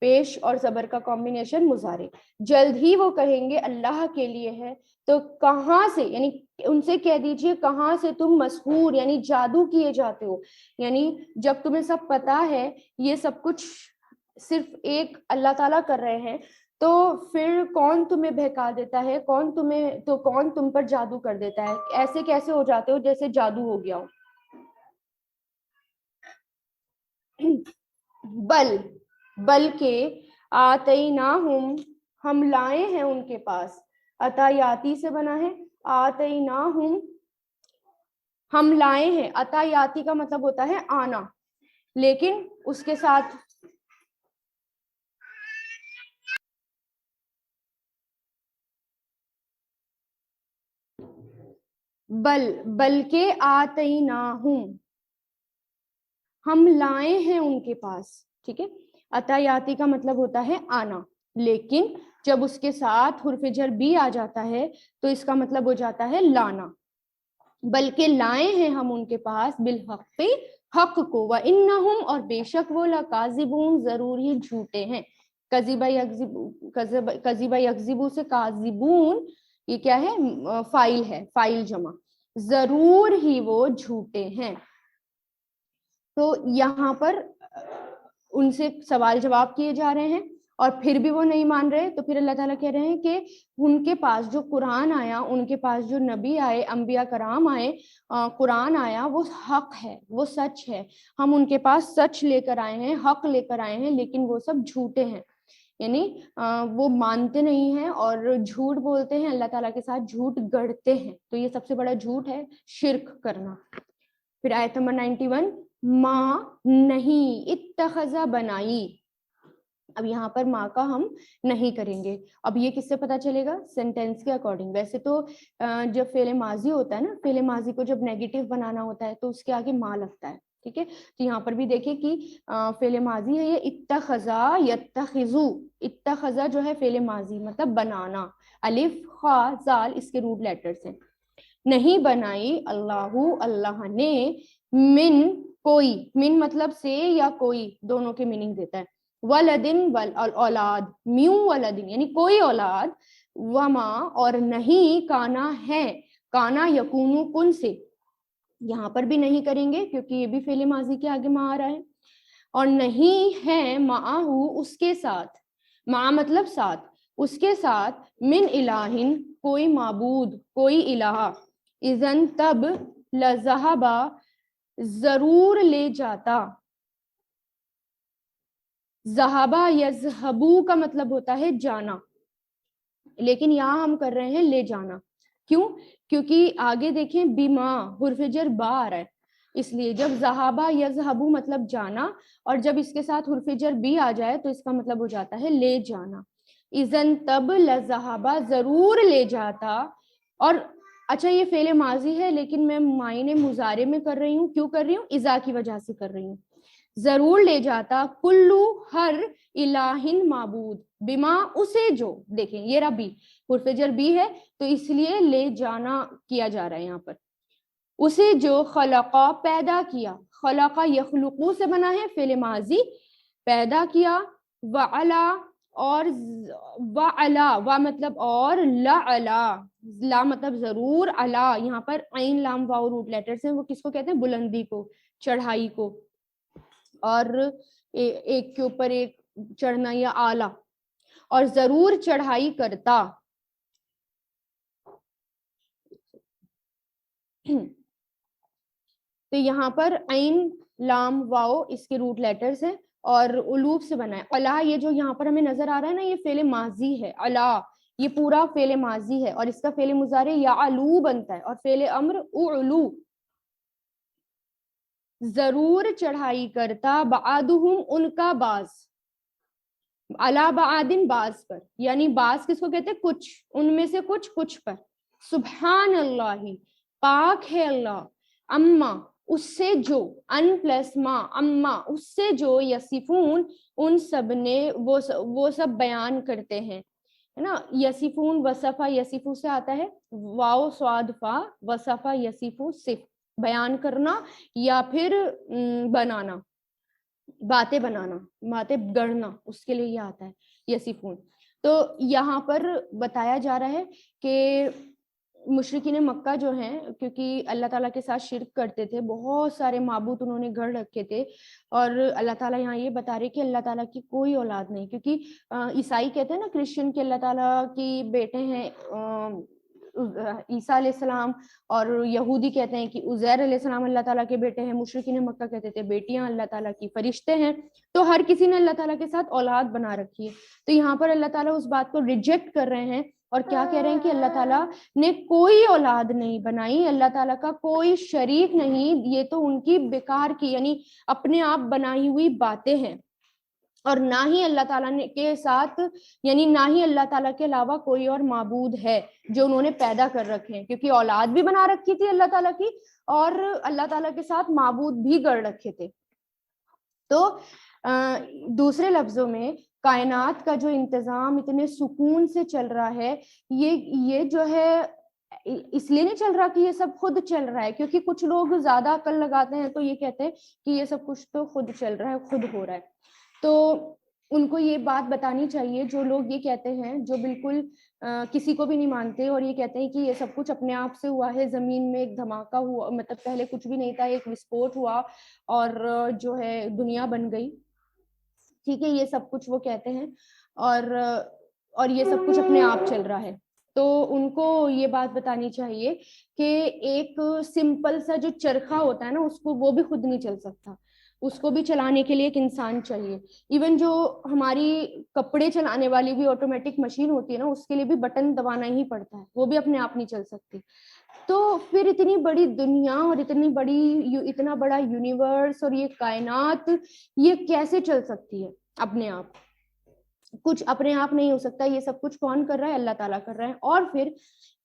پیش اور زبر کا کمبینیشن مضارع. جلد ہی وہ کہیں گے اللہ کے لیے ہے. تو کہاں سے، یعنی ان سے کہہ دیجئے کہاں سے تم مسحور یعنی جادو کیے جاتے ہو. یعنی جب تمہیں سب پتا ہے یہ سب کچھ صرف ایک اللہ تعالیٰ کر رہے ہیں، تو پھر کون تمہیں بہکا دیتا ہے، کون تم پر جادو کر دیتا ہے. ایسے کیسے ہو جاتے ہو جیسے جادو ہو گیا ہو. بلکہ آتیناہم ہم لائے ہیں ان کے پاس. عطایاتی سے بنا ہے آتیناہم ہم لائے ہیں. عطایاتی کا مطلب ہوتا ہے آنا، لیکن اس کے ساتھ بلکہ آتیناہم ہم لائے ہیں ان کے پاس. ٹھیک ہے، عطایاتی کا مطلب ہوتا ہے آنا، لیکن جب اس کے ساتھ حرف جر بھی آ جاتا ہے تو اس کا مطلب ہو جاتا ہے لانا. بلکہ لائے ہیں ہم ان کے پاس بالحق حق کو، وَإِنَّهُمْ اور بے شک وہ لَكَاذِبُونَ ضرور ہی جھوٹے ہیں. کذب یکذب سے کاذبون یہ کیا ہے، فاعل ہے، فاعل جمع. ضرور ہی وہ جھوٹے ہیں. تو یہاں پر ان سے سوال جواب کیے جا رہے ہیں اور پھر بھی وہ نہیں مان رہے. تو پھر اللہ تعالیٰ کہہ رہے ہیں کہ ان کے پاس جو قرآن آیا، ان کے پاس جو نبی آئے، انبیاء کرام آئے، قرآن آیا، وہ حق ہے، وہ سچ ہے. ہم ان کے پاس سچ لے کر آئے ہیں، حق لے کر آئے ہیں، لیکن وہ سب جھوٹے ہیں. یعنی وہ مانتے نہیں ہیں اور جھوٹ بولتے ہیں، اللہ تعالیٰ کے ساتھ جھوٹ گڑھتے ہیں. تو یہ سب سے بڑا جھوٹ ہے شرک کرنا. پھر آیت نمبر 91 ماں نہیں اتخذا بنائی. اب یہاں پر ماں کا ہم نہیں کریں گے. اب یہ کس سے پتا چلے گا؟ سینٹینس کے اکارڈنگ. ویسے تو جب فعل ماضی ہوتا ہے نا، فعل ماضی کو جب نیگیٹو بنانا ہوتا ہے تو اس کے آگے ماں لگتا ہے. ٹھیک ہے، تو یہاں پر بھی دیکھیں کہ فعل ماضی ہے یہ اتخذا یتخذو. اتخذا جو ہے فعل ماضی مطلب بنانا، الف خا زال اس کے روٹ لیٹرز ہیں. نہیں بنائی اللہ نے، من کوئی، من مطلب سے یا کوئی، دونوں کے میننگ دیتا ہے. ولدن اولاد، میو ولدن یعنی کوئی اولاد، وما اور نہیں، کانا ہے، کانا یکونو کن سے. یہاں پر بھی نہیں کریں گے کیونکہ یہ بھی فعل ماضی کے آگے ماں آ رہا ہے. اور نہیں ہے معاہو اس کے ساتھ، مع مطلب ساتھ، اس کے ساتھ، من الہن کوئی معبود، کوئی الہ. اذن تب، لذہبا ضرور لے جاتا. ذہبا یذہبو کا مطلب ہوتا ہے جانا، لیکن یہاں ہم کر رہے ہیں لے جانا. کیوں؟ کیونکہ آگے دیکھیں بیما حرف جر با آ رہا ہے، اس لیے جب ذہبا یذہبو مطلب جانا، اور جب اس کے ساتھ حرف جر بھی آ جائے تو اس کا مطلب ہو جاتا ہے لے جانا. اذن تب لذہبا ضرور لے جاتا. اور اچھا یہ فعل ماضی ہے لیکن میں معنی مضارع میں کر رہی ہوں. کیوں کر رہی ہوں؟ اذا کی وجہ سے کر رہی ہوں. ضرور لے جاتا کلو ہر الہن معبود، بما اسے جو، دیکھیں یہ ربی حرف جر بھی ہے تو اس لیے لے جانا کیا جا رہا ہے یہاں پر. اسے جو خلقا پیدا کیا، خلقا یخلقو سے بنا ہے فعل ماضی، پیدا کیا، وعلا اور وعلا، وا مطلب اور، لعلا لا مطلب ضرور، علا یہاں پر عین لام واو روٹ لیٹرز ہیں، وہ کس کو کہتے ہیں؟ بلندی کو، چڑھائی کو، اور ایک کے اوپر ایک چڑھنا یا آلہ. اور ضرور چڑھائی کرتا. تو یہاں پر عین لام واو اس کے روٹ لیٹرز ہیں اور علوب سے بنا ہے. علا یہ جو یہاں پر ہمیں نظر آ رہا ہے نا، یہ فعل ماضی ہے. علا یہ پورا فعل ماضی ہے اور اس کا فعل مضارع یعلو بنتا ہے، اور فعل امر اعلو. ضرور چڑھائی کرتا بعدہم ان کا بعض، علا بعدن بعض پر، یعنی بعض کس کو کہتے ہیں؟ کچھ، ان میں سے کچھ پر. سبحان اللہ پاک ہے اللہ، اما اس سے جو، ان پلس ما، اما اس سے جو، یصفون ان سب نے، وہ سب بیان کرتے ہیں، ہے نا. یصفون وصفہ یصفو سے آتا ہے، واو صاد فا، وصفہ یصفو صف، بیان کرنا یا پھر بنانا. باتیں بنانا، باتیں گڑنا، اس کے لیے یہ آتا ہے یسیفون. تو یہاں پر بتایا جا رہا ہے کہ مشرکین مکہ جو ہیں، کیونکہ اللہ تعالیٰ کے ساتھ شرک کرتے تھے، بہت سارے معبود انہوں نے گڑھ رکھے تھے، اور اللہ تعالیٰ یہاں یہ بتا رہے کہ اللہ تعالیٰ کی کوئی اولاد نہیں. کیونکہ عیسائی کہتے ہیں نا، کرسچن کے اللہ تعالیٰ کی بیٹے ہیں عیسیٰ علیہ السلام، اور یہودی کہتے ہیں کہ عزیر علیہ السلام اللہ تعالیٰ کے بیٹے ہیں. مشرکین مکہ کہتے تھے بیٹیاں اللہ تعالیٰ کی فرشتے ہیں. تو ہر کسی نے اللہ تعالیٰ کے ساتھ اولاد بنا رکھی ہے. تو یہاں پر اللہ تعالیٰ اس بات کو ریجیکٹ کر رہے ہیں، اور کیا کہہ رہے ہیں کہ اللہ تعالیٰ نے کوئی اولاد نہیں بنائی، اللہ تعالیٰ کا کوئی شریک نہیں. یہ تو ان کی بیکار کی، یعنی اپنے آپ بنائی ہوئی باتیں ہیں. اور نہ ہی اللہ تعالیٰ کے ساتھ، یعنی نہ ہی اللہ تعالیٰ کے علاوہ کوئی اور معبود ہے جو انہوں نے پیدا کر رکھے ہیں، کیونکہ اولاد بھی بنا رکھی تھی اللہ تعالیٰ کی، اور اللہ تعالیٰ کے ساتھ معبود بھی گڑ رکھے تھے. تو دوسرے لفظوں میں کائنات کا جو انتظام اتنے سکون سے چل رہا ہے، یہ جو ہے اس لیے نہیں چل رہا کہ یہ سب خود چل رہا ہے. کیونکہ کچھ لوگ زیادہ عقل لگاتے ہیں تو یہ کہتے ہیں کہ یہ سب کچھ تو خود چل رہا ہے، خود ہو رہا ہے. تو ان کو یہ بات بتانی چاہیے، جو لوگ یہ کہتے ہیں، جو بالکل کسی کو بھی نہیں مانتے اور یہ کہتے ہیں کہ یہ سب کچھ اپنے آپ سے ہوا ہے، زمین میں ایک دھماکہ ہوا، مطلب پہلے کچھ بھی نہیں تھا، ایک وسفوٹ ہوا اور جو ہے دنیا بن گئی. ٹھیک ہے، یہ سب کچھ وہ کہتے ہیں، اور یہ سب کچھ اپنے آپ چل رہا ہے. تو ان کو یہ بات بتانی چاہیے کہ ایک سمپل سا جو چرخہ ہوتا ہے نا، اس کو وہ بھی خود نہیں چل سکتا، اس کو بھی چلانے کے لیے ایک انسان چاہیے. ایون جو ہماری کپڑے چلانے والی بھی آٹومیٹک مشین ہوتی ہے نا، اس کے لیے بھی بٹن دبانا ہی پڑتا ہے، وہ بھی اپنے آپ نہیں چل سکتی. تو پھر اتنی بڑی دنیا اور اتنا بڑا یونیورس اور یہ کائنات، یہ کیسے چل سکتی ہے اپنے آپ؟ کچھ اپنے آپ نہیں ہو سکتا. یہ سب کچھ کون کر رہا ہے؟ اللہ تعالیٰ کر رہا ہے. اور پھر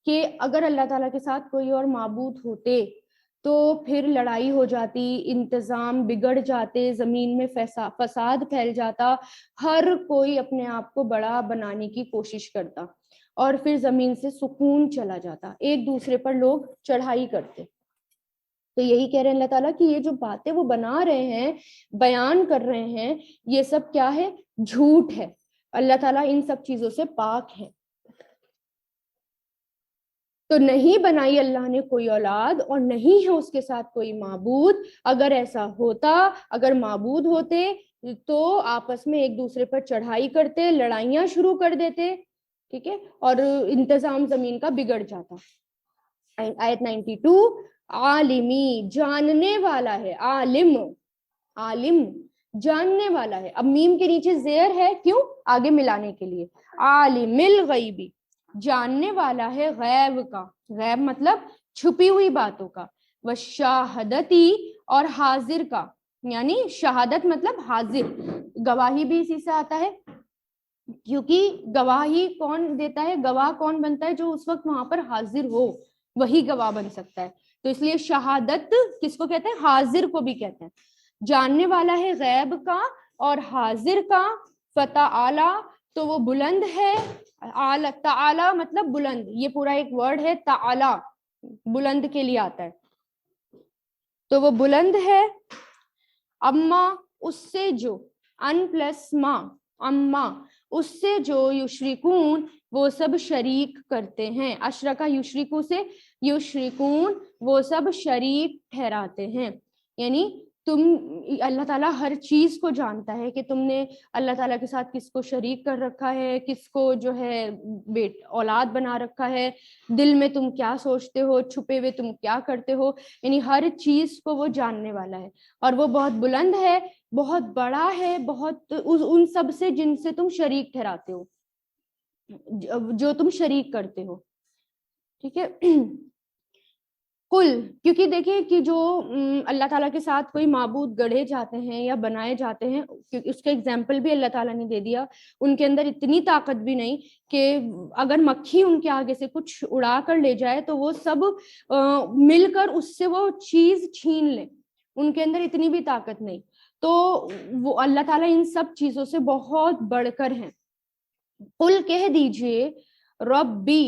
کہ اگر اللہ تعالیٰ کے ساتھ کوئی اور معبود ہوتے تو پھر لڑائی ہو جاتی، انتظام بگڑ جاتے، زمین میں فساد پھیل جاتا، ہر کوئی اپنے آپ کو بڑا بنانے کی کوشش کرتا، اور پھر زمین سے سکون چلا جاتا، ایک دوسرے پر لوگ چڑھائی کرتے. تو یہی کہہ رہے ہیں اللہ تعالیٰ کہ یہ جو باتیں وہ بنا رہے ہیں، بیان کر رہے ہیں، یہ سب کیا ہے؟ جھوٹ ہے. اللہ تعالیٰ ان سب چیزوں سے پاک ہے. تو نہیں بنائی اللہ نے کوئی اولاد، اور نہیں ہے اس کے ساتھ کوئی معبود. اگر ایسا ہوتا، اگر معبود ہوتے تو آپس میں ایک دوسرے پر چڑھائی کرتے، لڑائیاں شروع کر دیتے. ٹھیک ہے، اور انتظام زمین کا بگڑ جاتا. آیت 92، عالمی جاننے والا ہے، عالم جاننے والا ہے. اب میم کے نیچے زیر ہے، کیوں؟ آگے ملانے کے لیے. عالم الغیبی، جاننے والا ہے غیب کا، غیب مطلب چھپی ہوئی باتوں کا، والشہادتی، اور حاضر کا، یعنی شہادت مطلب حاضر. گواہی بھی اسی سے آتا ہے، کیونکہ گواہی کون دیتا ہے؟ گواہ کون بنتا ہے؟ جو اس وقت وہاں پر حاضر ہو، وہی گواہ بن سکتا ہے. تو اس لیے شہادت کس کو کہتے ہیں؟ حاضر کو بھی کہتے ہیں. جاننے والا ہے غیب کا اور حاضر کا. فتعالی، تو وہ بلند ہے. تعالی مطلب بلند، یہ پورا ایک ورڈ ہے، تعالی بلند کے لیے آتا ہے، تو وہ بلند ہے. اما، اس سے جو، ان پلس ما، اما اس سے جو، یشرکون وہ سب شریک کرتے ہیں. اشرکا یشرکو سے، یشرکون وہ سب شریک ٹھہراتے ہیں. یعنی اللہ تعالیٰ ہر چیز کو جانتا ہے کہ تم نے اللہ تعالیٰ کے ساتھ کس کو شریک کر رکھا ہے، کس کو جو ہے اولاد بنا رکھا ہے، دل میں تم کیا سوچتے ہو، چھپے ہوئے تم کیا کرتے ہو. یعنی ہر چیز کو وہ جاننے والا ہے، اور وہ بہت بلند ہے، بہت بڑا ہے، بہت ان سب سے جن سے تم شریک ٹھہراتے ہو، جو تم شریک کرتے ہو. ٹھیک ہے. کل، کیونکہ دیکھیں کہ جو اللہ تعالیٰ کے ساتھ کوئی معبود گڑھے جاتے ہیں یا بنائے جاتے ہیں، کیونکہ اس کا ایگزامپل بھی اللہ تعالیٰ نے دے دیا. ان کے اندر اتنی طاقت بھی نہیں کہ اگر مکھی ان کے آگے سے کچھ اڑا کر لے جائے تو وہ سب مل کر اس سے وہ چیز چھین لیں. ان کے اندر اتنی بھی طاقت نہیں. تو وہ اللہ تعالیٰ ان سب چیزوں سے بہت بڑھ کر ہیں. قل کہہ دیجئے، ربی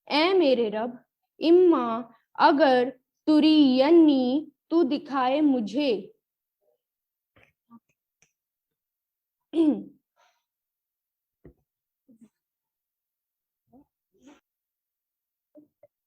اے میرے رب، اما اگر، ترینی تو دکھائے مجھے،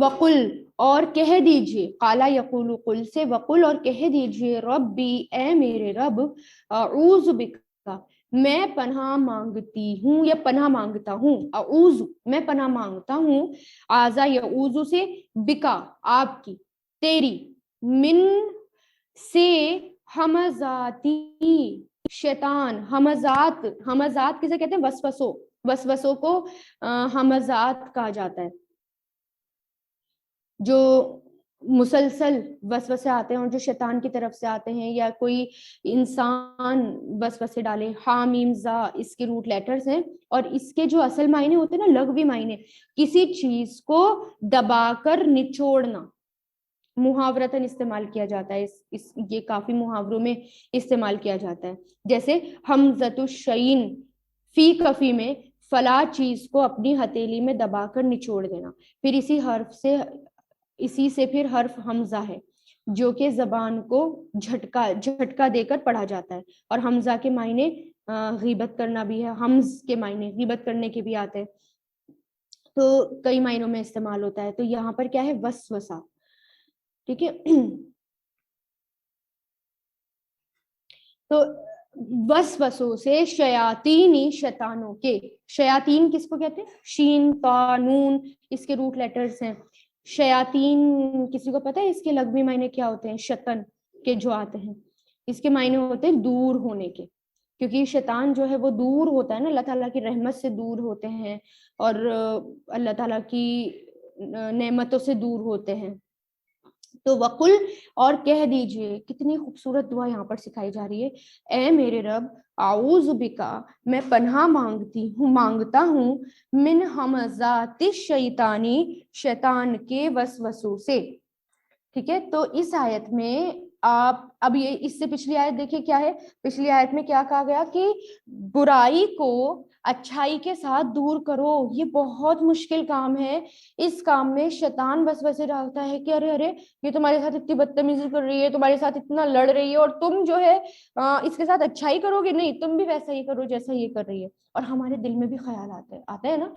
وقل اور کہہ دیجئے، قالا یقول قل سے وقل اور کہہ دیجئے، ربی اے میرے رب، اعوذ بک میں پناہ مانگتی ہوں یا پناہ مانگتا ہوں، اعوذ میں پناہ مانگتا ہوں، آزا یعوذ سے، بکا آپ کی، تیری، من سے، ہمزاتی شیطان، ہمزات کسے کہتے ہیں؟ وسوسوں کو ہمزات کہا جاتا ہے، جو مسلسل وسوسے آتے ہیں اور جو شیطان کی طرف سے آتے ہیں، یا کوئی انسان وسوسے ڈالے۔ حامیم زا اس کے روٹ لیٹرز ہیں، اور اس کے جو اصل معنی ہوتے ہیں نا، لغوی معنی، کسی چیز کو دبا کر نچوڑنا، محاورتاً استعمال کیا جاتا ہے، یہ کافی محاوروں میں استعمال کیا جاتا ہے، جیسے حمزۃ الشعین فی کفی میں فلاں چیز کو اپنی ہتھیلی میں دبا کر نچوڑ دینا۔ پھر اسی سے پھر حرف حمزہ ہے، جو کہ زبان کو جھٹکا دے کر پڑھا جاتا ہے، اور حمزہ کے معنی غیبت کرنا بھی ہے، حمز کے معنی غیبت کرنے کے بھی آتے ہیں، تو کئی معنوں میں استعمال ہوتا ہے۔ تو یہاں پر کیا ہے؟ وسوسہ، ٹھیک ہے۔ تو وسوسوں سے، شیاطینی شیطانوں کے، شیاطین کس کو کہتے ہیں؟ شین تا نون اس کے روٹ لیٹرز ہیں۔ شیاطین کسی کو پتہ ہے اس کے لغوی معنی کیا ہوتے ہیں؟ شطن کے جو آتے ہیں، اس کے معنی ہوتے ہیں دور ہونے کے، کیونکہ شیطان جو ہے وہ دور ہوتا ہے نا، اللہ تعالیٰ کی رحمت سے دور ہوتے ہیں، اور اللہ تعالیٰ کی نعمتوں سے دور ہوتے ہیں۔ تو وقل اور کہہ دیجئے، کتنی خوبصورت دعا یہاں پر سکھائی جا رہی ہے، اے میرے رب، اعوذ بکا میں پناہ مانگتا ہوں، من ہمزات الشیطانی شیطان کے وسوسوں سے، ٹھیک ہے۔ تو اس آیت میں آپ اب یہ اس سے پچھلی آیت دیکھیں کیا ہے، پچھلی آیت میں کیا کہا گیا کہ برائی کو اچھائی کے ساتھ دور کرو، یہ بہت مشکل کام ہے، اس کام میں شیطان وسوسے ڈالتا ہے کہ ارے ارے یہ تمہارے ساتھ اتنی بدتمیزی کر رہی ہے، تمہارے ساتھ اتنا لڑ رہی ہے، اور تم جو ہے اس کے ساتھ اچھائی کرو گے؟ نہیں، تم بھی ویسا ہی کرو جیسا یہ کر رہی ہے۔ اور ہمارے دل میں بھی خیال آتا ہے نا،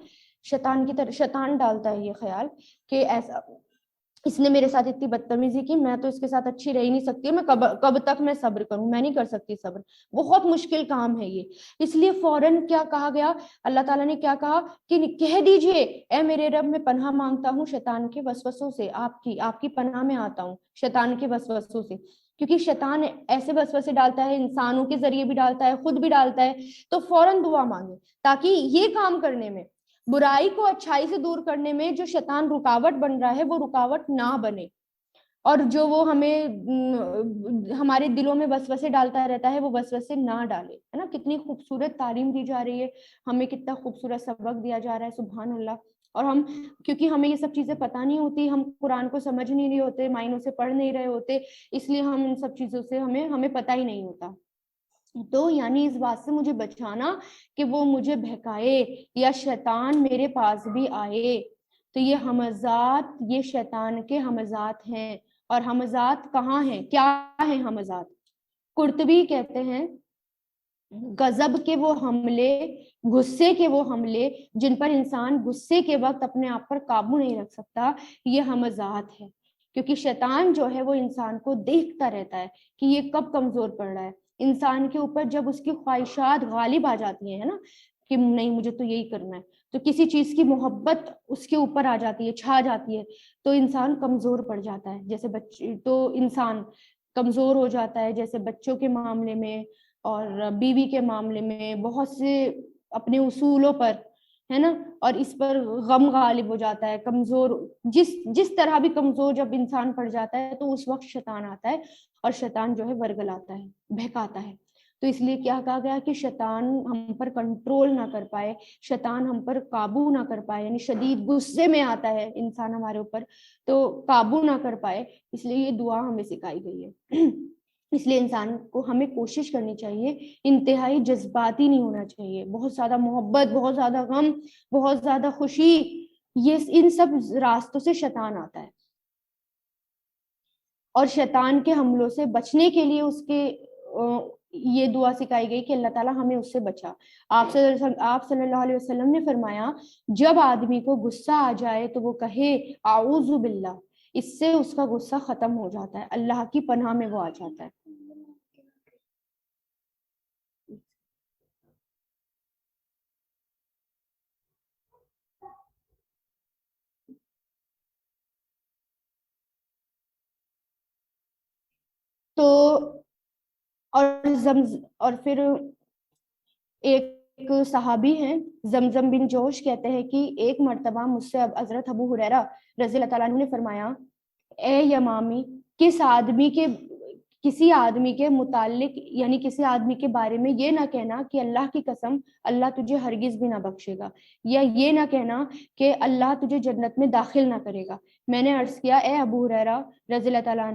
شیطان کی طرح شیطان ڈالتا ہے یہ خیال کہ ایسا اس نے میرے ساتھ اتنی بدتمیزی کی، میں تو اس کے ساتھ اچھی رہ ہی نہیں سکتی، میں کب تک میں صبر کروں، میں نہیں کر سکتی صبر، بہت مشکل کام ہے یہ۔ اس لیے فوراً کیا کہا گیا، اللہ تعالیٰ نے کیا کہا کہ کہہ دیجئے، اے میرے رب میں پناہ مانگتا ہوں شیطان کے وسوسوں سے، آپ کی پناہ میں آتا ہوں شیطان کے وسوسوں سے، کیونکہ شیطان ایسے وسوسے ڈالتا ہے، انسانوں کے ذریعے بھی ڈالتا ہے، خود بھی ڈالتا ہے، تو فوراً دعا مانگے تاکہ یہ کام کرنے میں، برائی کو اچھائی سے دور کرنے میں جو شیطان رکاوٹ بن رہا ہے وہ رکاوٹ نہ بنے، اور جو وہ ہمارے دلوں میں وسوسے ڈالتا رہتا ہے وہ وسوسے نہ ڈالے، ہے نا۔ کتنی خوبصورت تعلیم دی جا رہی ہے ہمیں، کتنا خوبصورت سبق دیا جا رہا ہے، سبحان اللہ۔ اور ہم کیونکہ ہمیں یہ سب چیزیں پتہ نہیں ہوتی، ہم قرآن کو سمجھ نہیں رہے ہوتے، معنوں سے پڑھ نہیں رہے ہوتے، اس لیے ہم ان سب چیزوں سے ہمیں پتہ ہی نہیں ہوتا۔ تو یعنی اس بات سے مجھے بچانا کہ وہ مجھے بہکائے یا شیطان میرے پاس بھی آئے۔ تو یہ ہمزات، یہ شیطان کے ہمزات ہیں، اور ہمزات کہاں ہیں، کیا ہیں ہمزات؟ قرطبی کہتے ہیں غضب کے وہ حملے، غصے کے وہ حملے جن پر انسان غصے کے وقت اپنے آپ پر قابو نہیں رکھ سکتا، یہ ہمزات ہے، کیونکہ شیطان جو ہے وہ انسان کو دیکھتا رہتا ہے کہ یہ کب کمزور پڑ رہا ہے انسان کے اوپر، جب اس کی خواہشات غالب آ جاتی ہیں، ہے نا، کہ نہیں مجھے تو یہی کرنا ہے، تو کسی چیز کی محبت اس کے اوپر آ جاتی ہے، چھا جاتی ہے، تو انسان کمزور پڑ جاتا ہے، جیسے بچے، تو انسان کمزور ہو جاتا ہے، جیسے بچوں کے معاملے میں اور بیوی کے معاملے میں، بہت سے اپنے اصولوں پر، ہے نا، اور اس پر غم غالب ہو جاتا ہے، کمزور، جس طرح بھی کمزور جب انسان پڑ جاتا ہے تو اس وقت شیطان آتا ہے، اور شیطان جو ہے ورگلاتا ہے، بہکاتا ہے۔ تو اس لیے کیا کہا گیا کہ شیطان ہم پر کنٹرول نہ کر پائے، شیطان ہم پر قابو نہ کر پائے، یعنی شدید غصے میں آتا ہے انسان ہمارے اوپر، تو قابو نہ کر پائے، اس لیے یہ دعا ہمیں سکھائی گئی ہے۔ اس لیے انسان کو ہمیں کوشش کرنی چاہیے، انتہائی جذباتی نہیں ہونا چاہیے، بہت زیادہ محبت، بہت زیادہ غم، بہت زیادہ خوشی، یہ ان سب راستوں سے شیطان آتا ہے، اور شیطان کے حملوں سے بچنے کے لیے یہ دعا سکھائی گئی کہ اللہ تعالیٰ ہمیں اس سے بچا. آپ صلی اللہ علیہ وسلم نے فرمایا جب آدمی کو غصہ آ جائے تو وہ کہے اعوذ باللہ، اس سے اس کا غصہ ختم ہو جاتا ہے، اللہ کی پناہ میں وہ آ جاتا ہے. تو اور پھر ایک صحابی ہیں زمزم بن جوش، کہتے ہیں کہ ایک مرتبہ مجھ سے حضرت ابو ہریرہ رضی اللہ تعالیٰ عنہ نے فرمایا اے یمامی، کسی آدمی کے متعلق یعنی کسی آدمی کے بارے میں یہ نہ کہنا کہ اللہ کی قسم اللہ تجھے ہرگز بھی نہ بخشے گا، یا یہ نہ کہنا کہ اللہ تجھے جنت میں داخل نہ کرے گا. میں نے عرض کیا اے ابو ہریرہ رضی اللہ تعالیٰ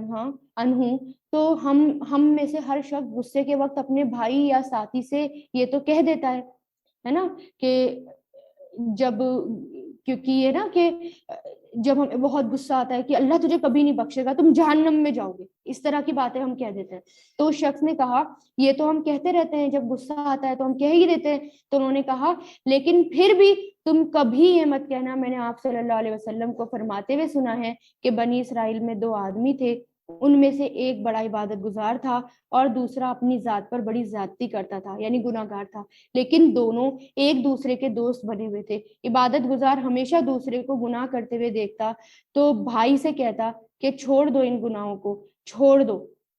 عنہ، تو ہم میں سے ہر شخص غصے کے وقت اپنے بھائی یا ساتھی سے یہ تو کہہ دیتا ہے نا کہ کیونکہ یہ نا کہ جب ہمیں بہت غصہ آتا ہے کہ اللہ تجھے کبھی نہیں بخشے گا، تم جہنم میں جاؤ گے، اس طرح کی باتیں ہم کہہ دیتے ہیں. تو اس شخص نے کہا یہ تو ہم کہتے رہتے ہیں، جب غصہ آتا ہے تو ہم کہہ ہی دیتے ہیں. تو انہوں نے کہا لیکن پھر بھی تم کبھی یہ مت کہنا میں نے آپ صلی اللہ علیہ وسلم کو فرماتے ہوئے سنا ہے کہ بنی اسرائیل میں 2 آدمی تھے، ان میں سے ایک بڑا عبادت گزار تھا اور دوسرا اپنی ذات پر بڑی زیادتی کرتا تھا، یعنی گناہگار تھا، لیکن دونوں ایک دوسرے کے دوست بنے ہوئے تھے. عبادت گزار ہمیشہ دوسرے کو گناہ کرتے ہوئے دیکھتا تو بھائی سے کہتا کہ چھوڑ دو ان گناہوں کو، چھوڑ دو.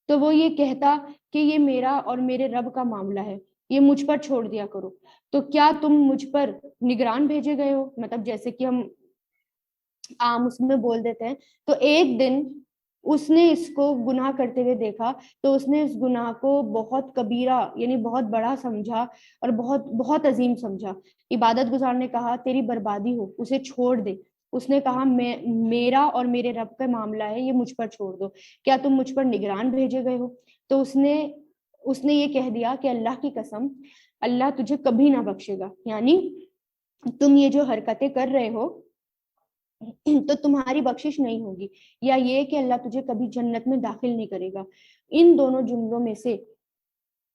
تو وہ یہ کہتا کہ یہ میرا اور میرے رب کا معاملہ ہے، یہ مجھ پر چھوڑ دیا کرو. تو کیا تم مجھ پر نگران بھیجے گئے ہو؟ مطلب جیسے کہ ہم عام اس میں بول دیتے ہیں. تو ایک دن اس نے اس کو گناہ کرتے ہوئے دیکھا تو اس نے اس گناہ کو بہت کبیرہ یعنی بہت بڑا سمجھا اور بہت بہت عظیم سمجھا. عبادت گزار نے کہا تیری بربادی ہو، اسے چھوڑ دے. اس نے کہا میرا اور میرے رب کا معاملہ ہے، یہ مجھ پر چھوڑ دو، کیا تم مجھ پر نگران بھیجے گئے ہو؟ تو اس نے یہ کہہ دیا کہ اللہ کی قسم اللہ تجھے کبھی نہ بخشے گا، یعنی تم یہ جو حرکتیں کر رہے ہو تو تمہاری بخشش نہیں ہوگی، یا یہ کہ اللہ تجھے کبھی جنت میں داخل نہیں کرے گا. ان دونوں جملوں میں سے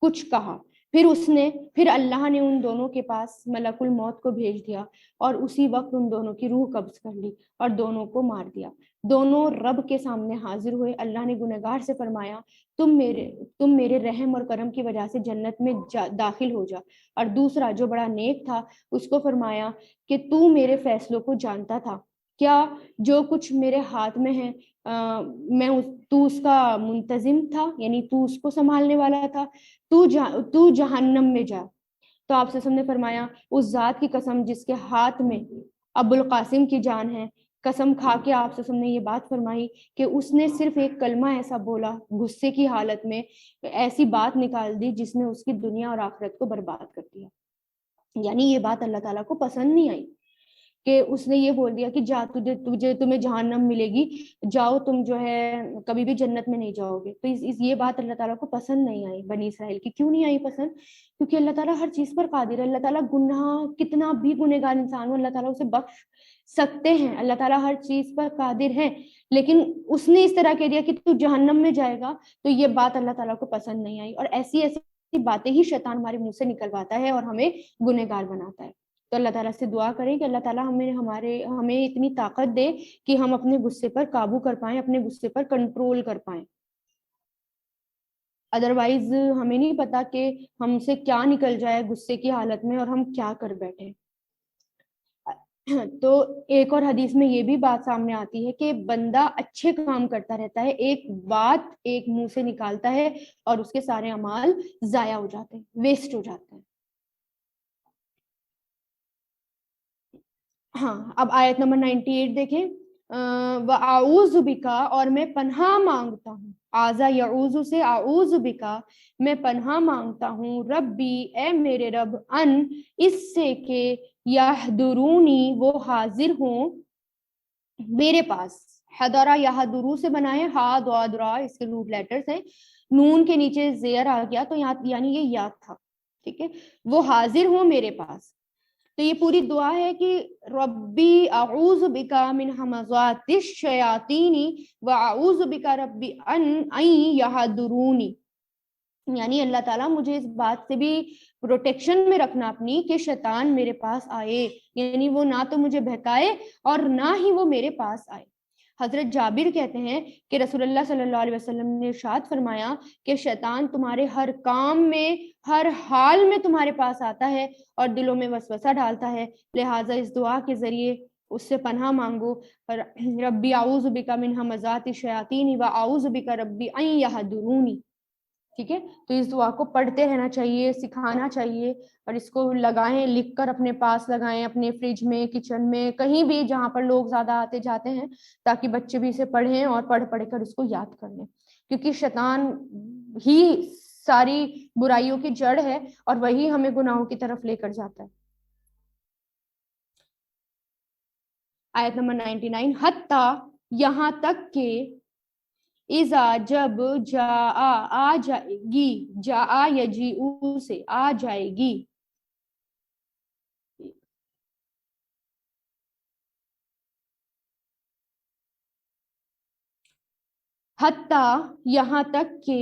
کچھ کہا. پھر اللہ نے ان دونوں کے پاس ملک الموت کو بھیج دیا اور اسی وقت ان دونوں کی روح قبض کر لی اور دونوں کو مار دیا. دونوں رب کے سامنے حاضر ہوئے. اللہ نے گنہگار سے فرمایا تم میرے رحم اور کرم کی وجہ سے جنت میں داخل ہو جا. اور دوسرا جو بڑا نیک تھا اس کو فرمایا کہ تو میرے فیصلوں کو جانتا تھا، کیا جو کچھ میرے ہاتھ میں ہے تو اس کا منتظم تھا، یعنی تو اس کو سنبھالنے والا تھا، تو جہنم میں جا. تو آپ سے نے فرمایا اس ذات کی قسم جس کے ہاتھ میں ابو القاسم کی جان ہے، قسم کھا کے آپ سے نے یہ بات فرمائی کہ اس نے صرف ایک کلمہ ایسا بولا غصے کی حالت میں، ایسی بات نکال دی جس نے اس کی دنیا اور آخرت کو برباد کر دیا. یعنی یہ بات اللہ تعالیٰ کو پسند نہیں آئی کہ اس نے یہ بول دیا کہ جا تمہیں جہنم ملے گی، جاؤ تم جو ہے کبھی بھی جنت میں نہیں جاؤ گے. تو یہ بات اللہ تعالیٰ کو پسند نہیں آئی بنی اسرائیل کی. کیوں نہیں آئی پسند؟ کیونکہ اللہ تعالیٰ ہر چیز پر قادر ہے. اللہ تعالیٰ گناہ کتنا بھی گنہگار انسان ہو اللہ تعالیٰ اسے بخش سکتے ہیں. اللہ تعالیٰ ہر چیز پر قادر ہے، لیکن اس نے اس طرح کہہ دیا کہ تو جہنم میں جائے گا. تو یہ بات اللہ تعالیٰ کو پسند نہیں آئی، اور ایسی باتیں ہی شیطان ہمارے منہ سے نکلواتا ہے اور ہمیں گنہگار بناتا ہے. تو اللہ تعالیٰ سے دعا کریں کہ اللہ تعالیٰ ہمیں اتنی طاقت دے کہ ہم اپنے غصے پر قابو کر پائیں، اپنے غصے پر کنٹرول کر پائیں. ادروائز ہمیں نہیں پتا کہ ہم سے کیا نکل جائے غصے کی حالت میں اور ہم کیا کر بیٹھے. تو ایک اور حدیث میں یہ بھی بات سامنے آتی ہے کہ بندہ اچھے کام کرتا رہتا ہے، ایک بات ایک منہ سے نکالتا ہے اور اس کے سارے اعمال ضائع ہو جاتے ہیں، ویسٹ ہو جاتے ہیں. ہاں اب آیت نمبر 98 دیکھیں. وَأَعُوذُ بِكَ، اور میں پناہ مانگتا ہوں. آزا یعوذ سے اعوذ بکا، میں پناہ مانگتا ہوں. ربی، اے میرے رب، ان، اس سے کہ یحضرونی، وہ حاضر ہوں میرے پاس. حضرہ یحضرو سے بنا ہے، ہا دعا درا اس کے روٹ لیٹرز ہیں. نون کے نیچے زیر آ گیا تو یعنی یہ یاد تھا، ٹھیک ہے. وہ حاضر ہوں میرے پاس. تو یہ پوری دعا ہے کہ ربی اعوذ بکا من ہمزات الشیاطین واعوذ بکا ربی ان یحضرونی. یعنی اللہ تعالیٰ مجھے اس بات سے بھی پروٹیکشن میں رکھنا اپنی کہ شیطان میرے پاس آئے، یعنی وہ نہ تو مجھے بہکائے اور نہ ہی وہ میرے پاس آئے۔ حضرت جابر کہتے ہیں کہ رسول اللہ صلی اللہ علیہ وسلم نے ارشاد فرمایا کہ شیطان تمہارے ہر کام میں، ہر حال میں تمہارے پاس آتا ہے اور دلوں میں وسوسہ ڈالتا ہے، لہٰذا اس دعا کے ذریعے اس سے پناہ مانگو، ربی اعوذ بک من ہمزات الشیاطین و اعوذ بک ربی ان یحضرون۔ ٹھیک ہے، تو اس دعا کو پڑھتے رہنا چاہیے، سکھانا چاہیے، اور اس کو لگائیں، لکھ کر اپنے پاس لگائیں، اپنے فریج میں، کچن میں، کہیں بھی جہاں پر لوگ زیادہ آتے جاتے ہیں، تاکہ بچے بھی اسے پڑھیں اور پڑھ پڑھ کر اس کو یاد کر لیں، کیونکہ شیطان ہی ساری برائیوں کی جڑ ہے اور وہی ہمیں گناہوں کی طرف لے کر جاتا ہے۔ آیت نمبر 99، حتیٰ یہاں تک کہ اذا جب جاء آ جائے گی، جاء یجیء سے آ جائے گی، حتیٰ یہاں تک کہ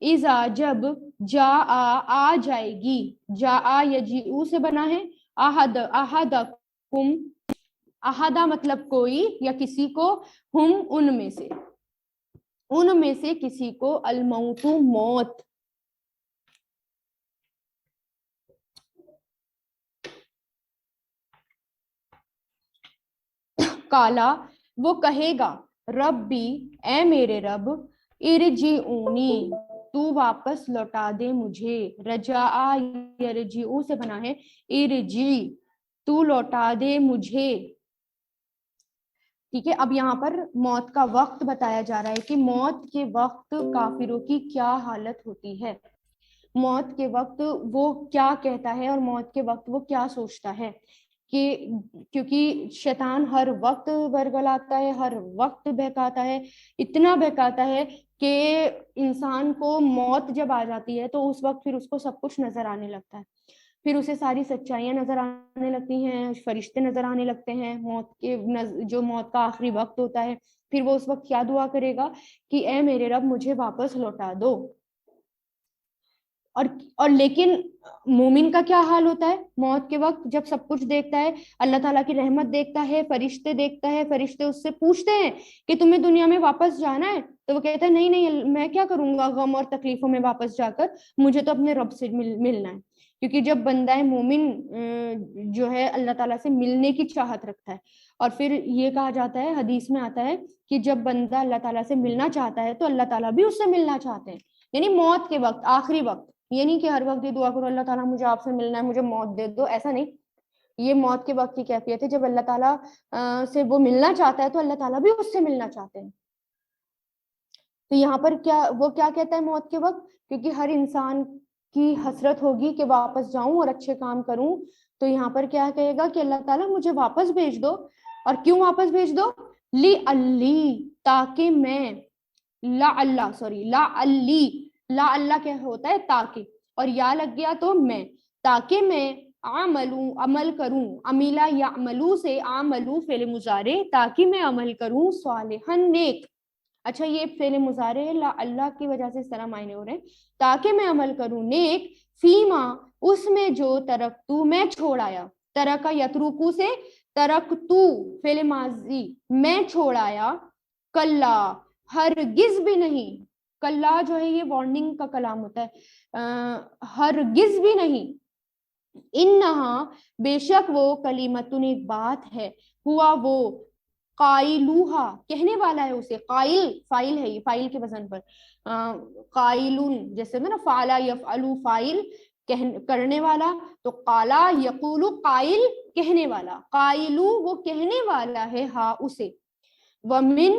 اذا جب جاء آ جائے گی، جاء یجیء سے بنا ہے احدکم، احدہ مطلب کوئی یا کسی کو، ہم ان میں سے، ان میں سے کسی کو، الموت موت، کالا وہ کہے گا، ربی اے میرے رب، ارجعونی تو واپس لوٹا دے مجھے، رجاء یرجعو سے بنا ہے ارجی، تو لوٹا دے مجھے۔ ٹھیک ہے، اب یہاں پر موت کا وقت بتایا جا رہا ہے کہ موت کے وقت کافروں کی کیا حالت ہوتی ہے، موت کے وقت وہ کیا کہتا ہے اور موت کے وقت وہ کیا سوچتا ہے، کہ کیونکہ شیطان ہر وقت ورگلاتا ہے، ہر وقت بہکاتا ہے، اتنا بہکاتا ہے کہ انسان کو موت جب آ جاتی ہے تو اس وقت پھر اس کو سب کچھ نظر آنے لگتا ہے، پھر اسے ساری سچائیاں نظر آنے لگتی ہیں، فرشتے نظر آنے لگتے ہیں، موت کے جو موت کا آخری وقت ہوتا ہے، پھر وہ اس وقت کیا دعا کرے گا کہ اے میرے رب مجھے واپس لوٹا دو۔ اور لیکن مومن کا کیا حال ہوتا ہے موت کے وقت، جب سب کچھ دیکھتا ہے، اللہ تعالیٰ کی رحمت دیکھتا ہے، فرشتے دیکھتا ہے، فرشتے اس سے پوچھتے ہیں کہ تمہیں دنیا میں واپس جانا ہے، تو وہ کہتا ہے نہیں نہیں، میں کیا کروں گا غم اور تکلیفوں میں واپس جا کر، مجھے تو اپنے رب سے ملنا ہے، کیونکہ جب بندہ مومن جو ہے اللہ تعالیٰ سے ملنے کی چاہت رکھتا ہے، اور پھر یہ کہا جاتا ہے، حدیث میں آتا ہے کہ جب بندہ اللہ تعالیٰ سے ملنا چاہتا ہے تو اللہ تعالیٰ بھی اس سے ملنا چاہتے ہیں، یعنی موت کے وقت، آخری وقت، یہ نہیں کہ ہر وقت یہ دعا کرو اللہ تعالیٰ مجھے آپ سے ملنا ہے، مجھے موت دے دو، ایسا نہیں، یہ موت کے وقت کی کیفیت ہے، جب اللہ تعالیٰ سے وہ ملنا چاہتا ہے تو اللہ تعالیٰ بھی اس سے ملنا چاہتے ہیں۔ تو یہاں پر وہ کیا کہتا ہے موت کے وقت، کیونکہ ہر انسان کی حسرت ہوگی کہ واپس جاؤں اور اچھے کام کروں، تو یہاں پر کیا کہے گا کہ اللہ تعالیٰ مجھے واپس بھیج دو، اور کیوں واپس بھیج دو، لی علی، تاکہ میں، لا اللہ کیا ہوتا ہے تاکہ، اور یا لگ گیا تو میں، تاکہ میں عمل کروں، عمیلہ یعملو سے عملو فعل مضارع، تاکہ میں عمل کروں صالحاً نیک، اچھا یہ فعل مضارع لا اللہ کی وجہ سے اس طرح معنی ہو رہے ہیں، تاکہ میں عمل کروں نیک، فیما اس میں جو ترکتو میں چھوڑ آیا، ترکا یترکو سے ترکتو فعل ماضی میں چھوڑ آیا، کلا ہرگز بھی نہیں، کلا جو ہے یہ وارننگ کا کلام ہوتا ہے، ہرگز بھی نہیں، انہا بے شک وہ کلیمتن ایک بات ہے، ہوا وہ قائلوہا کہنے والا ہے اسے، قائل فائل ہے، یہ فائل کے وزن پر، قائلون جیسے نا فعلا یفعلو فائل کرنے والا، تو قالا یقولو قائل کہنے والا، قائلو وہ کہنے والا ہے ہاں اسے، ومن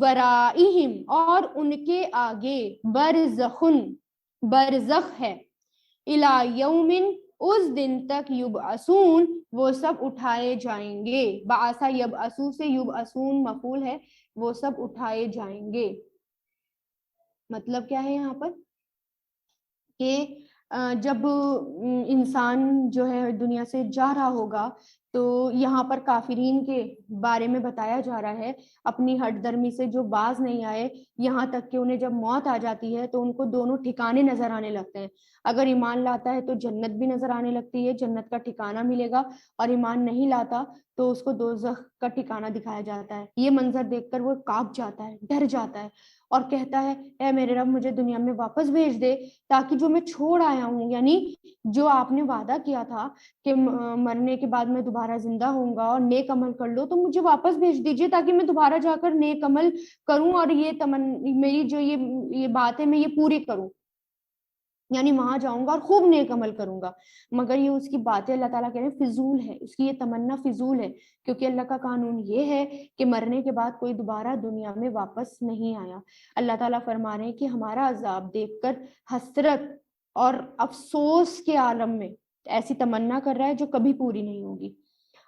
ورائہم اور ان کے آگے، برزخن برزخ ہے، الی یومن اس دن تک، یبعثون وہ سب اٹھائے جائیں گے، بعثا یبعثو سے یبعثون مفعول ہے، وہ سب اٹھائے جائیں گے۔ مطلب کیا ہے یہاں پر کہ جب انسان جو ہے دنیا سے جا رہا ہوگا تو یہاں پر کافرین کے بارے میں بتایا جا رہا ہے، اپنی ہٹ درمی سے جو باز نہیں آئے، یہاں تک کہ انہیں جب موت آ جاتی ہے تو ان کو دونوں ٹھکانے نظر آنے لگتے ہیں. اگر ایمان لاتا ہے تو جنت بھی نظر آنے لگتی ہے، جنت کا ٹھکانہ ملے گا، اور ایمان نہیں لاتا تو اس کو دوزخ کا ٹھکانہ دکھایا جاتا ہے. یہ منظر دیکھ کر وہ کانپ جاتا ہے، ڈر جاتا ہے، اور کہتا ہے اے میرے رب مجھے دنیا میں واپس بھیج دے، تاکہ جو میں چھوڑ آیا ہوں، یعنی جو آپ نے وعدہ کیا تھا کہ مرنے کے بعد میں دوبارہ زندہ ہوں گا اور نیک عمل کر لو، تو مجھے واپس بھیج دیجئے تاکہ میں دوبارہ جا کر نیک عمل کروں، اور یہ میری جو یہ بات ہے میں یہ پوری کروں، یعنی وہاں جاؤں گا اور خوب نیک عمل کروں گا. مگر یہ اس کی باتیں اللہ تعالیٰ کہہ رہے ہیں فضول ہے، اس کی یہ تمنا فضول ہے، کیونکہ اللہ کا قانون یہ ہے کہ مرنے کے بعد کوئی دوبارہ دنیا میں واپس نہیں آیا. اللہ تعالیٰ فرما رہے ہیں کہ ہمارا عذاب دیکھ کر حسرت اور افسوس کے عالم میں ایسی تمنا کر رہا ہے جو کبھی پوری نہیں ہوگی.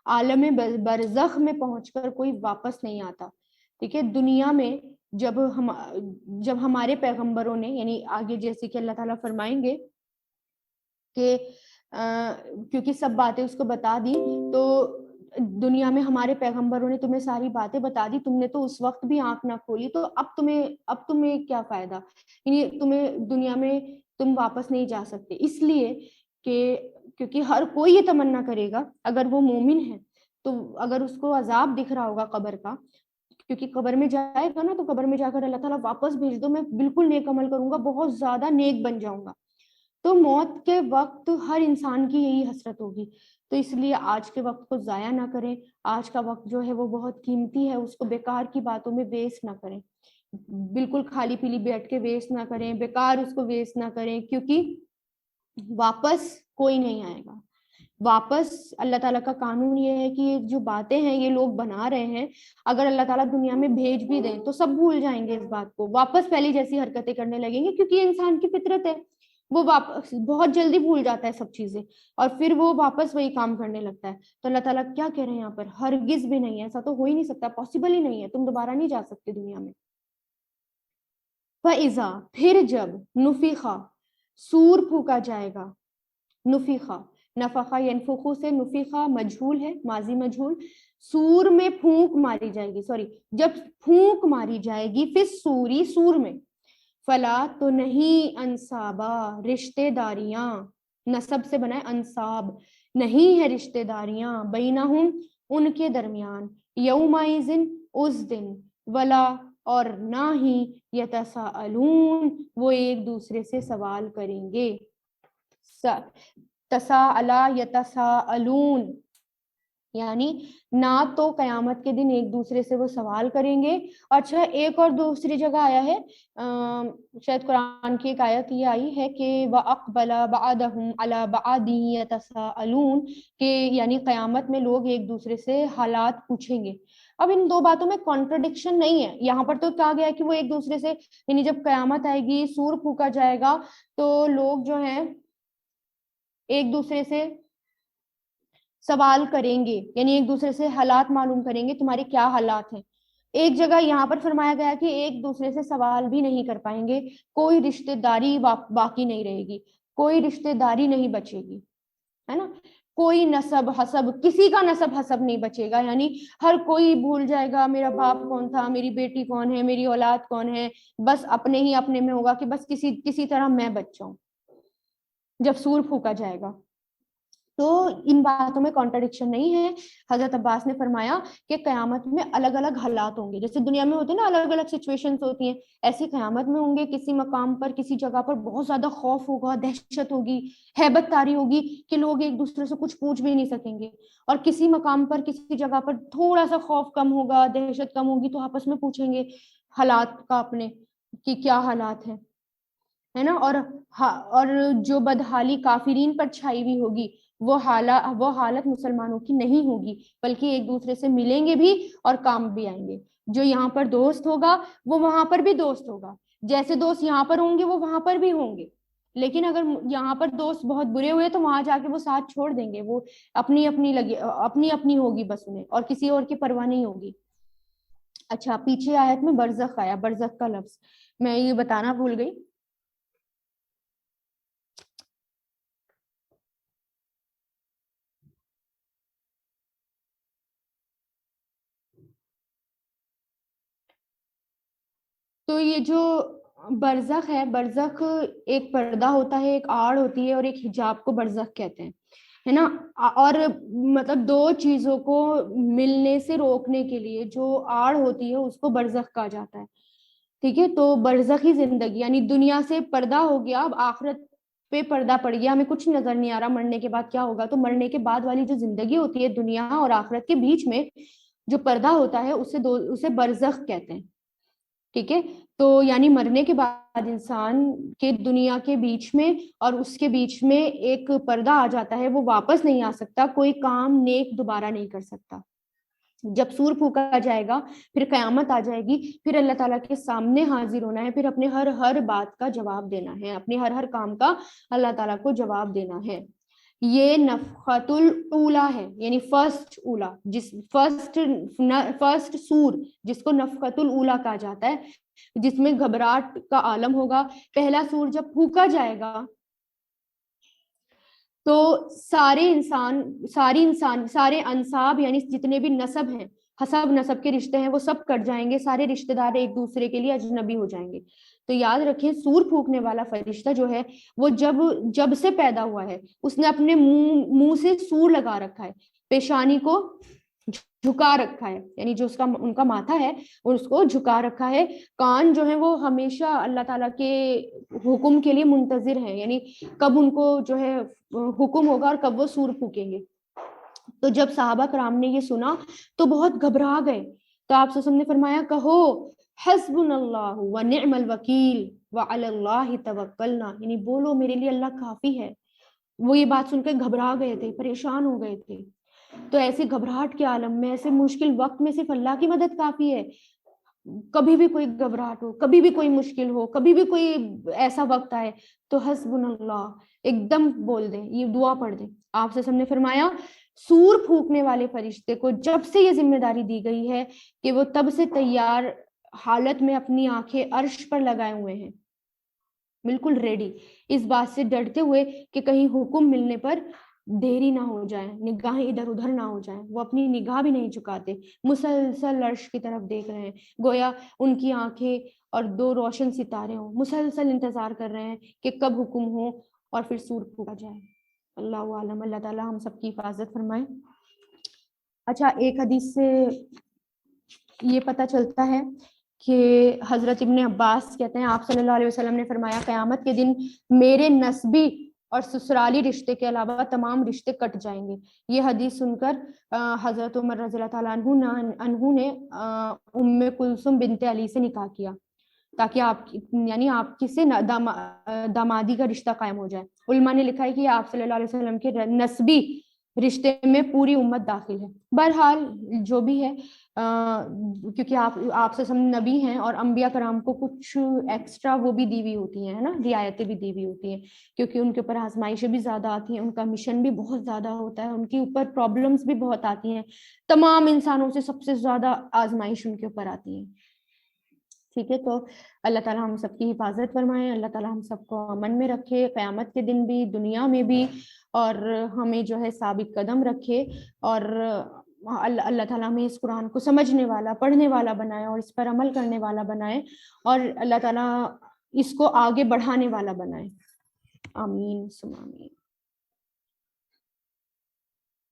عالم برزخ میں پہنچ کر کوئی واپس نہیں آتا. ٹھیک ہے، دنیا میں جب ہمارے پیغمبروں نے، یعنی آگے جیسے کہ اللہ تعالیٰ فرمائیں گے کہ کیونکہ سب باتیں اس کو بتا دی، تو دنیا میں ہمارے پیغمبروں نے تمہیں ساری باتیں بتا دی، تم نے تو اس وقت بھی آنکھ نہ کھولی، تو اب تمہیں کیا فائدہ، یعنی تمہیں دنیا میں تم واپس نہیں جا سکتے. اس لیے کہ کیونکہ ہر کوئی یہ تمنا کرے گا اگر وہ مومن ہے، تو اگر اس کو عذاب دکھ رہا ہوگا قبر کا، کیونکہ قبر میں جائے گا نا، تو قبر میں جا کر اللہ تعالیٰ واپس بھیج دو، میں بالکل نیک عمل کروں گا، بہت زیادہ نیک بن جاؤں گا. تو موت کے وقت ہر انسان کی یہی حسرت ہوگی. تو اس لیے آج کے وقت کو ضائع نہ کریں. آج کا وقت جو ہے وہ بہت قیمتی ہے، اس کو بیکار کی باتوں میں ویسٹ نہ کریں، بالکل خالی پیلی بیٹھ کے ویسٹ نہ کریں، بیکار اس کو ویسٹ نہ کریں، کیونکہ واپس کوئی نہیں آئے گا. واپس اللہ تعالیٰ کا قانون یہ ہے کہ جو باتیں ہیں یہ لوگ بنا رہے ہیں، اگر اللہ تعالیٰ دنیا میں بھیج بھی دیں تو سب بھول جائیں گے اس بات کو، واپس پہلی جیسی حرکتیں کرنے لگیں گے، کیونکہ یہ انسان کی فطرت ہے، وہ واپس بہت جلدی بھول جاتا ہے سب چیزیں، اور پھر وہ واپس وہی کام کرنے لگتا ہے. تو اللہ تعالیٰ کیا کہہ رہے ہیں یہاں پر، ہرگز بھی نہیں ہے، ایسا تو ہو ہی نہیں سکتا، پاسبل ہی نہیں ہے، تم دوبارہ نہیں جا سکتے دنیا میں. فَإِذَا پھر جب نفخا سور پھونکا جائے گا، نفخا نفخا ینفخو سے نفخا مجھول ہے، ماضی مجھول، سور میں پھونک ماری جائے گی، سوری جب پھونک ماری جائے گی پھر سوری سور میں، فلا تو نہیں انصابا رشتے داریاں، نسب سے بنائے انصاب، نہیں ہے رشتے داریاں، بینہم ان کے درمیان، یومئذ اس دن، ولا اور نہ ہی یتساءلون وہ ایک دوسرے سے سوال کریں گے. تساءلا یتساءلون یعنی نہ تو قیامت کے دن ایک دوسرے سے وہ سوال کریں گے. اچھا ایک اور دوسری جگہ آیا ہے، شاید قرآن کی ایک آیت یہ آئی ہے کہ وَأَقْبَلَ بَعْضُهُمْ عَلَى بَعْضٍ يَتَسَاءَلُونَ کہ یعنی قیامت میں لوگ ایک دوسرے سے حالات پوچھیں گے. اب ان دو باتوں میں کانٹرڈکشن نہیں ہے، یہاں پر تو کہا گیا کہ وہ ایک دوسرے سے، یعنی جب قیامت آئے گی، سور پھونکا جائے گا، تو لوگ جو ہیں ایک دوسرے سے سوال کریں گے، یعنی ایک دوسرے سے حالات معلوم کریں گے، تمہارے کیا حالات ہیں. ایک جگہ یہاں پر فرمایا گیا کہ ایک دوسرے سے سوال بھی نہیں کر پائیں گے، کوئی رشتہ داری باقی نہیں رہے گی، کوئی رشتہ داری نہیں بچے گی، ہے نا، کوئی نسب حسب، کسی کا نسب حسب نہیں بچے گا، یعنی ہر کوئی بھول جائے گا میرا باپ کون تھا، میری بیٹی کون ہے، میری اولاد کون ہے، بس اپنے ہی اپنے میں ہوگا کہ بس کسی طرح میں بچ جاؤں جب سور پھونکا جائے گا. تو ان باتوں میں کانٹرڈکشن نہیں ہے. حضرت عباس نے فرمایا کہ قیامت میں الگ الگ حالات ہوں گے، جیسے دنیا میں ہوتے ہیں نا الگ الگ سچویشنز ہوتی ہیں، ایسی قیامت میں ہوں گے. کسی مقام پر کسی جگہ پر بہت زیادہ خوف ہوگا، دہشت ہوگی، ہیبت طاری ہوگی کہ لوگ ایک دوسرے سے کچھ پوچھ بھی نہیں سکیں گے، اور کسی مقام پر کسی جگہ پر تھوڑا سا خوف کم ہوگا، دہشت کم ہوگی، تو آپس میں پوچھیں گے حالات کا اپنے کہ کیا حالات ہیں، ہے نا. اور جو بدحالی کافرین پر چھائی ہوئی ہوگی وہ حالت مسلمانوں کی نہیں ہوگی، بلکہ ایک دوسرے سے ملیں گے بھی اور کام بھی آئیں گے. جو یہاں پر دوست ہوگا وہ وہاں پر بھی دوست ہوگا، جیسے دوست یہاں پر ہوں گے وہ وہاں پر بھی ہوں گے. لیکن اگر یہاں پر دوست بہت برے ہوئے تو وہاں جا کے وہ ساتھ چھوڑ دیں گے، وہ اپنی اپنی ہوگی بس انہیں، اور کسی اور کی پرواہ نہیں ہوگی. اچھا پیچھے آیت میں برزخ آیا، برزخ کا لفظ میں یہ بتانا بھول گئی. تو یہ جو برزخ ہے، برزخ ایک پردہ ہوتا ہے، ایک آڑ ہوتی ہے، اور ایک حجاب کو برزخ کہتے ہیں، ہے نا. اور مطلب دو چیزوں کو ملنے سے روکنے کے لیے جو آڑ ہوتی ہے اس کو برزخ کہا جاتا ہے. ٹھیک ہے. تو برزخی زندگی یعنی دنیا سے پردہ ہو گیا، اب آخرت پہ پردہ پڑ گیا، ہمیں کچھ نظر نہیں آ رہا مرنے کے بعد کیا ہوگا. تو مرنے کے بعد والی جو زندگی ہوتی ہے دنیا اور آخرت کے بیچ میں جو پردہ ہوتا ہے اسے برزخ کہتے ہیں. ٹھیک ہے. تو یعنی مرنے کے بعد انسان کے دنیا کے بیچ میں اور اس کے بیچ میں ایک پردہ آ جاتا ہے، وہ واپس نہیں آ سکتا، کوئی کام نیک دوبارہ نہیں کر سکتا. جب سور پھونکا جائے گا پھر قیامت آ جائے گی، پھر اللہ تعالیٰ کے سامنے حاضر ہونا ہے، پھر اپنے ہر بات کا جواب دینا ہے، اپنے ہر کام کا اللہ تعالیٰ کو جواب دینا ہے. یہ نفخۃ الاولیٰ ہے، یعنی فرسٹ اولا، فرسٹ سور جس کو نفخۃ الاولیٰ کہا جاتا ہے، جس میں گھبراہٹ کا عالم ہوگا. پہلا سور جب پھونکا جائے گا تو سارے انساب یعنی جتنے بھی نسب ہیں، حسب نسب کے رشتے ہیں، وہ سب کٹ جائیں گے، سارے رشتے دار ایک دوسرے کے لیے اجنبی ہو جائیں گے. تو یاد رکھیں سور پھونکنے والا فرشتہ جو ہے وہ جب سے پیدا ہوا ہے اس نے اپنے منہ سے سور لگا رکھا ہے، پیشانی کو جھکا رکھا ہے، یعنی جو ان کا ماتھا ہے اور اس کو جھکا رکھا ہے. کان جو ہے وہ ہمیشہ اللہ تعالیٰ کے حکم کے لیے منتظر ہیں، یعنی کب ان کو جو ہے حکم ہوگا اور کب وہ سور پھونکیں گے. تو جب صحابہ کرام نے یہ سنا تو بہت گھبرا گئے. تو آپ وسلم نے فرمایا کہو حسبنا اللہ ونعم الوکیل وعلی اللہ توکلنا، یعنی بولو میرے لیے اللہ کافی ہے. وہ یہ بات سن کے گھبرا گئے تھے، پریشان ہو گئے تھے. تو ایسی گھبراہٹ کے عالم میں، ایسے مشکل وقت میں صرف اللہ کی مدد کافی ہے. کبھی بھی کوئی گھبراہٹ ہو، کبھی بھی کوئی مشکل ہو، کبھی بھی کوئی ایسا وقت آئے تو حسبنا اللہ ایک دم بول دیں، یہ دعا پڑھ دیں. آپ سے نے فرمایا سور پھونکنے والے فرشتے کو جب سے یہ ذمہ داری دی گئی ہے کہ وہ تب سے تیار حالت میں اپنی آنکھیں عرش پر لگائے ہوئے ہیں، بالکل ریڈی، اس بات سے ڈرتے ہوئے کہ کہیں حکم ملنے پر دیری نہ ہو جائے، نگاہیں ادھر ادھر نہ ہو جائیں. وہ اپنی نگاہ بھی نہیں چکاتے، مسلسل عرش کی طرف دیکھ رہے ہیں، گویا ان کی آنکھیں اور دو روشن ستارے ہوں، مسلسل انتظار کر رہے ہیں کہ کب حکم ہو اور پھر سور پھونکا جائے. اللہ عالم، اللہ تعالیٰ ہم سب کی حفاظت فرمائے. اچھا، ایک حدیث سے یہ پتہ چلتا ہے کہ حضرت ابن عباس کہتے ہیں آپ صلی اللہ علیہ وسلم نے فرمایا قیامت کے دن میرے نسبی اور سسرالی رشتے کے علاوہ تمام رشتے کٹ جائیں گے. یہ حدیث سن کر حضرت عمر رضی اللہ تعالیٰ عنہ نے ام کلثوم بنت علی سے نکاح کیا تاکہ آپ کی سے دامادی کا رشتہ قائم ہو جائے. علماء نے لکھا ہے کہ آپ صلی اللہ علیہ وسلم کے نسبی رشتے میں پوری امت داخل ہے. بہرحال جو بھی ہے، کیونکہ آپ سے نبی ہیں اور انبیاء کرام کو کچھ ایکسٹرا وہ بھی دی ہوئی ہوتی ہیں نا، رعایتیں بھی دی ہوئی ہوتی ہیں، کیونکہ ان کے اوپر آزمائشیں بھی زیادہ آتی ہیں، ان کا مشن بھی بہت زیادہ ہوتا ہے، ان کے اوپر پرابلمس بھی بہت آتی ہیں. تمام انسانوں سے سب سے زیادہ آزمائش ان کے اوپر آتی ہے. ٹھیک ہے. تو اللہ تعالیٰ ہم سب کی حفاظت فرمائے، اللہ تعالیٰ ہم سب کو امن میں رکھے، قیامت کے دن بھی، دنیا میں بھی، اور ہمیں جو ہے ثابت قدم رکھے، اور اللہ تعالیٰ ہمیں اس قرآن کو سمجھنے والا، پڑھنے والا بنائے اور اس پر عمل کرنے والا بنائے، اور اللہ تعالیٰ اس کو آگے بڑھانے والا بنائے. آمین ثم آمین.